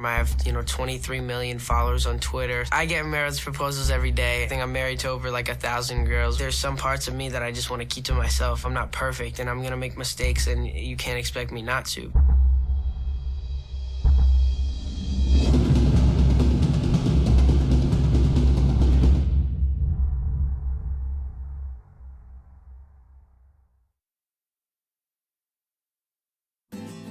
I have, 23 million followers on Twitter. I get marriage proposals every day. I think I'm married to over like 1,000 girls. There's some parts of me that I just want to keep to myself. I'm not perfect, and I'm going to make mistakes, and you can't expect me not to.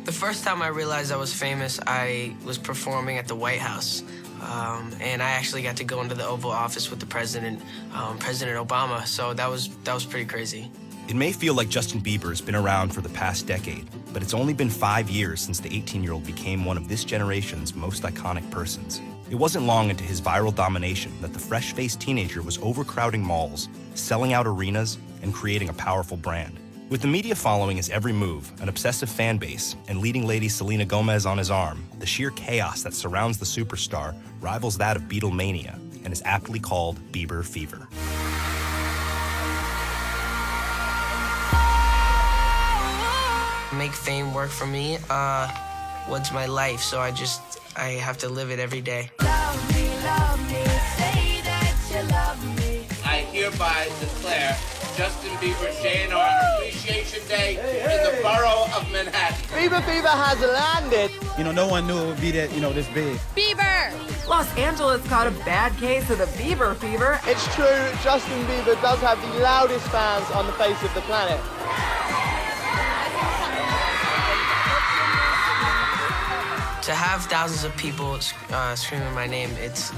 The first time I realized I was famous, I was performing at the White House. And I actually got to go into the Oval Office with the president, President Obama, so that was pretty crazy. It may feel like Justin Bieber has been around for the past decade, but it's only been 5 years since the 18-year-old became one of this generation's most iconic persons. It wasn't long into his viral domination that the fresh-faced teenager was overcrowding malls, selling out arenas, and creating a powerful brand. With the media following his every move, an obsessive fan base, and leading lady Selena Gomez on his arm, the sheer chaos that surrounds the superstar rivals that of Beatlemania and is aptly called Bieber fever. Make fame work for me, what's my life, so I have to live it every day. Love me, say that you love me. I hereby declare Justin Bieber's JNR Appreciation Day in the borough of Manhattan. Bieber fever has landed. No one knew it would be that, this big. Bieber! Los Angeles caught a bad case of the Bieber fever. It's true, Justin Bieber does have the loudest fans on the face of the planet. To have thousands of people screaming my name, it's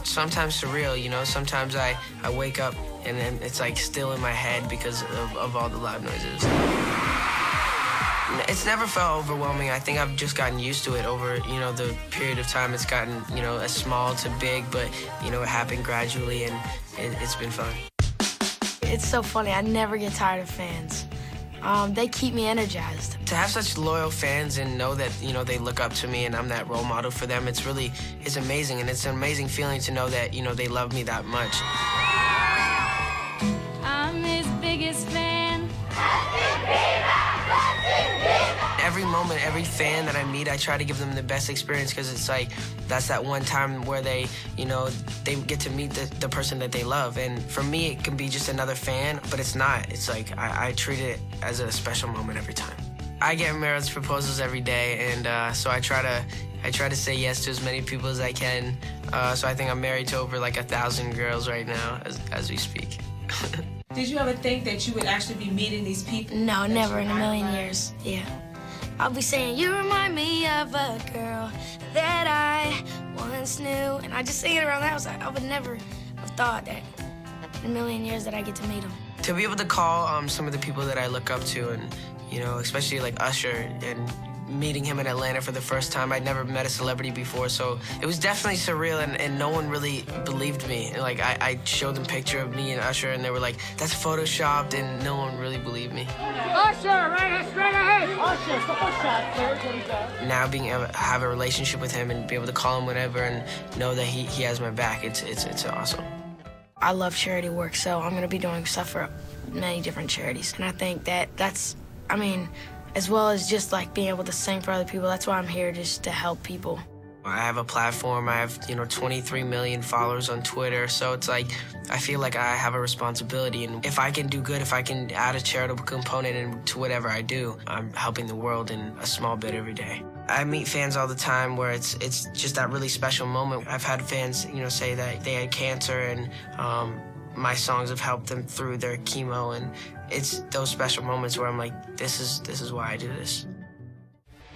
sometimes surreal, Sometimes I wake up and then it's like still in my head because of all the loud noises. It's never felt overwhelming. I think I've just gotten used to it over, the period of time. It's gotten, as small to big, but, it happened gradually, and it's been fun. It's so funny. I never get tired of fans. They keep me energized. To have such loyal fans and know that, they look up to me and I'm that role model for them, it's amazing. And it's an amazing feeling to know that, they love me that much. I'm his biggest fan. Every moment, every fan that I meet, I try to give them the best experience because it's like, that's that one time where they, they get to meet the person that they love. And for me, it can be just another fan, but it's not. It's like, I treat it as a special moment every time. I get marriage proposals every day, and so I try to say yes to as many people as I can. So I think I'm married to over like 1,000 girls right now as we speak. Did you ever think that you would actually be meeting these people? No, never in a million years. Yeah. I'll be saying, you remind me of a girl that I once knew. And I just sing it around the house. I would never have thought that in a million years that I get to meet them. To be able to call some of the people that I look up to, and, especially like Usher, and meeting him in Atlanta for the first time. I'd never met a celebrity before, so it was definitely surreal, and no one really believed me. And, like, I showed them a picture of me and Usher, and they were like, that's photoshopped, and no one really believed me. Usher, right straight ahead. Usher, photoshopped. Now being able to have a relationship with him and be able to call him whenever and know that he has my back, it's awesome. I love charity work, so I'm going to be doing stuff for many different charities. And I think that's as well as just like being able to sing for other people, that's why I'm here, just to help people. I have a platform. I have, 23 million followers on Twitter. So it's like, I feel like I have a responsibility. And if I can do good, if I can add a charitable component to whatever I do, I'm helping the world in a small bit every day. I meet fans all the time where it's just that really special moment. I've had fans, say that they had cancer, and my songs have helped them through their chemo, and it's those special moments where I'm like, this is why I do this.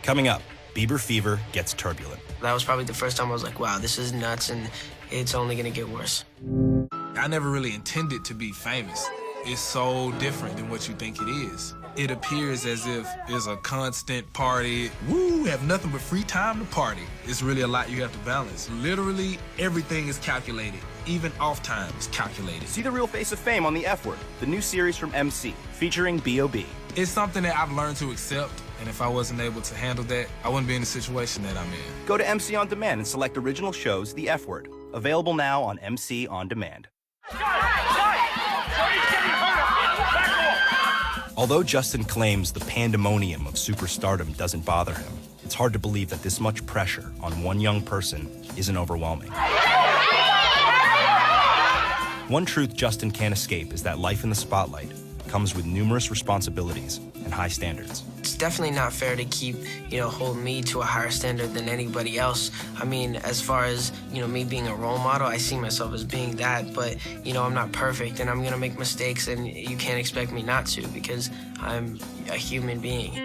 Coming up, Bieber fever gets turbulent. That was probably the first time I was like, wow, this is nuts, and it's only gonna get worse. I never really intended to be famous. It's so different than what you think it is. It appears as if it's a constant party. Woo, have nothing but free time to party. It's really a lot you have to balance. Literally, everything is calculated. Even off time is calculated. See the real face of fame on The F Word, the new series from MC, featuring B.O.B. It's something that I've learned to accept, and if I wasn't able to handle that, I wouldn't be in the situation that I'm in. Go to MC On Demand and select original shows The F Word. Available now on MC On Demand. Although Justin claims the pandemonium of superstardom doesn't bother him, It's hard to believe that this much pressure on one young person isn't overwhelming. One truth Justin can't escape is that life in the spotlight comes with numerous responsibilities and high standards. It's definitely not fair to keep, hold me to a higher standard than anybody else. I mean, as far as, me being a role model, I see myself as being that, but, I'm not perfect and I'm gonna make mistakes and you can't expect me not to because I'm a human being.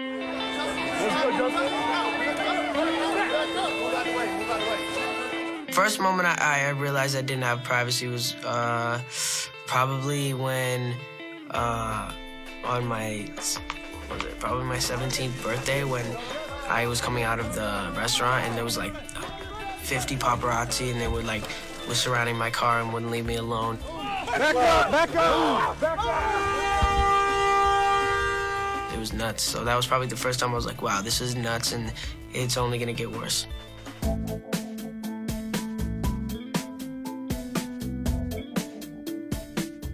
First moment I realized I didn't have privacy was probably when on my 17th birthday when I was coming out of the restaurant and there was like 50 paparazzi and they were surrounding my car and wouldn't leave me alone. Back up! Back up! Back up! It was nuts. So that was probably the first time I was like, wow, this is nuts and it's only gonna get worse.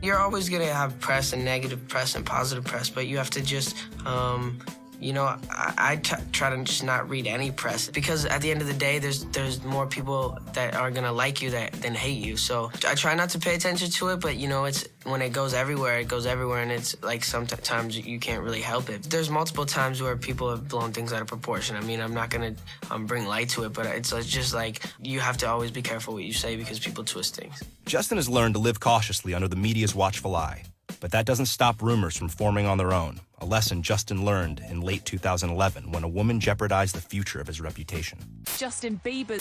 You're always gonna have press and negative press and positive press, but you have to just, I try to just not read any press because at the end of the day, there's more people that are gonna like you than hate you. So I try not to pay attention to it, but it's when it goes everywhere, and it's like sometimes you can't really help it. There's multiple times where people have blown things out of proportion. I mean, I'm not gonna bring light to it, but it's just like you have to always be careful what you say because people twist things. Justin has learned to live cautiously under the media's watchful eye, but that doesn't stop rumors from forming on their own, a lesson Justin learned in late 2011 when a woman jeopardized the future of his reputation. Justin Bieber.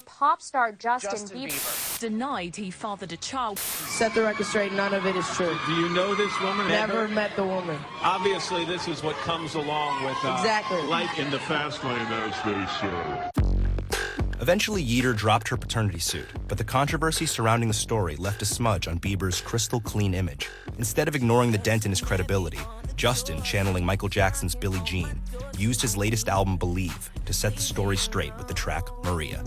Pop star Justin Bieber Denied he fathered a child. Set the record straight, none of it is true. Do you know this woman? Never met the woman. Obviously, this is what comes along with exactly. Life in the fast lane, as they say. Eventually, Yeater dropped her paternity suit, but the controversy surrounding the story left a smudge on Bieber's crystal clean image. Instead of ignoring the dent in his credibility, Justin, channeling Michael Jackson's Billie Jean, used his latest album, Believe, to set the story straight with the track Maria.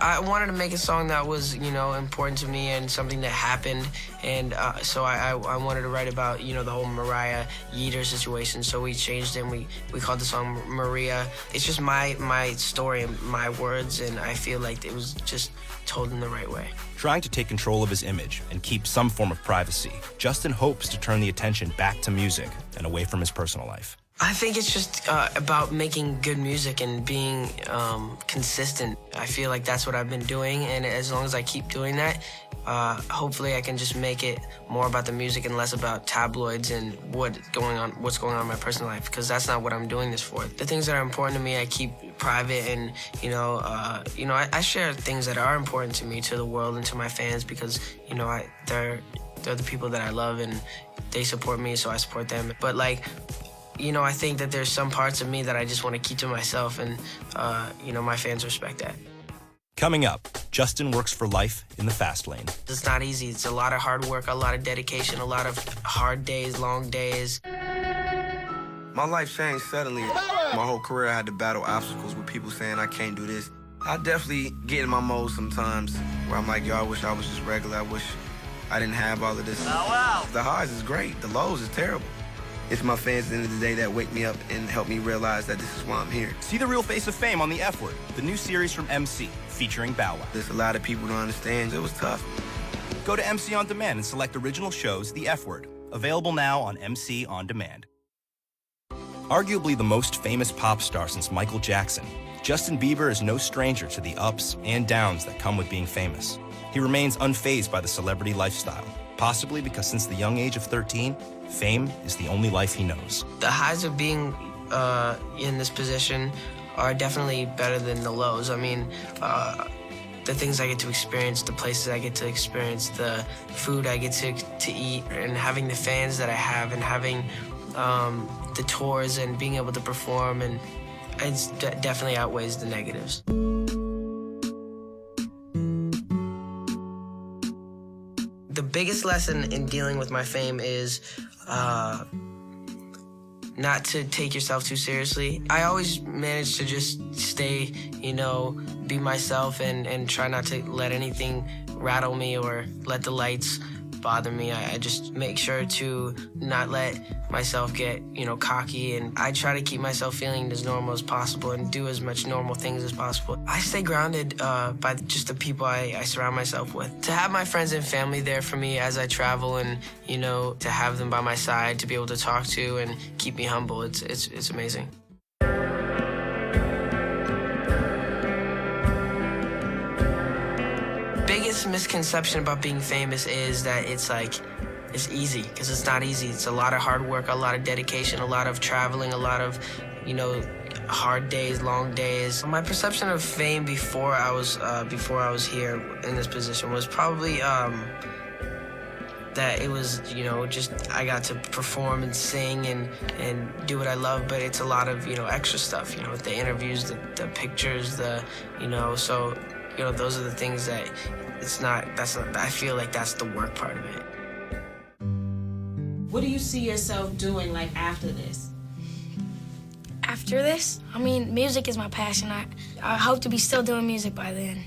I wanted to make a song that was, important to me and something that happened. And so I wanted to write about, the whole Mariah Yeater situation. So we changed it and we called the song Maria. It's just my story and my words, and I feel like it was just told in the right way. Trying to take control of his image and keep some form of privacy, Justin hopes to turn the attention back to music and away from his personal life. I think it's just about making good music and being consistent. I feel like that's what I've been doing, and as long as I keep doing that, hopefully I can just make it more about the music and less about tabloids and what's going on in my personal life, because that's not what I'm doing this for. The things that are important to me, I keep private, and I share things that are important to me to the world and to my fans because they're the people that I love and they support me, so I support them. But I think that there's some parts of me that I just want to keep to myself, and, my fans respect that. Coming up, Justin works for life in the fast lane. It's not easy. It's a lot of hard work, a lot of dedication, a lot of hard days, long days. My life changed suddenly. My whole career I had to battle obstacles with people saying I can't do this. I definitely get in my mode sometimes where I'm like, yo, I wish I was just regular. I wish I didn't have all of this. Oh, wow. The highs is great. The lows is terrible. It's my fans at the end of the day that wake me up and help me realize that this is why I'm here. See The Real Face of Fame on The F Word, the new series from MC, featuring Bow Wow. There's a lot of people don't understand. It was tough. Go to MC On Demand and select original shows The F Word, available now on MC On Demand. Arguably the most famous pop star since Michael Jackson, Justin Bieber is no stranger to the ups and downs that come with being famous. He remains unfazed by the celebrity lifestyle, possibly because since the young age of 13, fame is the only life he knows. The highs of being in this position are definitely better than the lows. I mean, the things I get to experience, the places I get to experience, the food I get to eat, and having the fans that I have, and having the tours and being able to perform, and it definitely outweighs the negatives. The biggest lesson in dealing with my fame is not to take yourself too seriously. I always manage to just stay, be myself and try not to let anything rattle me or let the lights bother me. I just make sure to not let myself get, cocky, and I try to keep myself feeling as normal as possible and do as much normal things as possible. I stay grounded by just the people I surround myself with. To have my friends and family there for me as I travel and, to have them by my side, to be able to talk to and keep me humble, it's amazing. Biggest misconception about being famous is that it's easy, because it's not easy. It's a lot of hard work, a lot of dedication, a lot of traveling, a lot of, hard days, long days. My perception of fame before I was here in this position was probably that it was, just I got to perform and sing and do what I love, but it's a lot of, extra stuff, the interviews, the pictures, so, those are the things that I feel like that's the work part of it. What do you see yourself doing, after this? After this, music is my passion. I hope to be still doing music by then.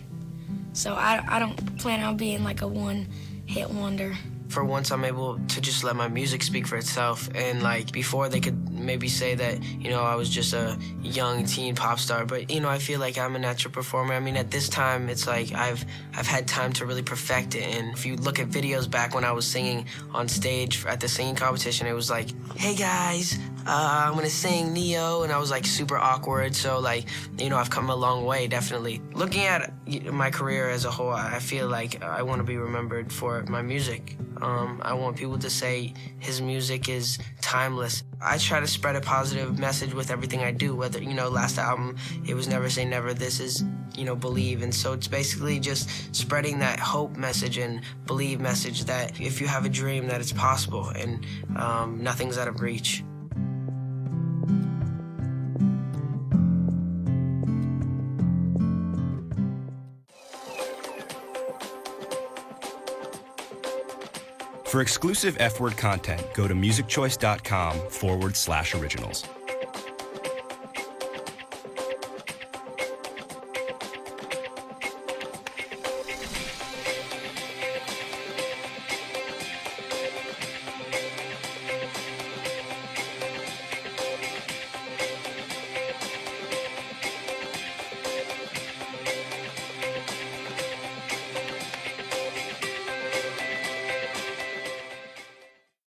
So I don't plan on being a one-hit wonder. For once, I'm able to just let my music speak for itself. And before, they could maybe say that, I was just a young teen pop star. But, I feel like I'm a natural performer. At this time, it's I've had time to really perfect it. And if you look at videos back when I was singing on stage at the singing competition, it was hey guys, I'm gonna sing Neo. And I was super awkward. So I've come a long way, definitely. Looking at my career as a whole, I feel like I want to be remembered for my music. I want people to say his music is timeless. I try to spread a positive message with everything I do, whether, last album, it was Never Say Never, this is, Believe. And so it's basically just spreading that hope message and believe message that if you have a dream, that it's possible and nothing's out of reach. For exclusive F-Word content, go to musicchoice.com/originals.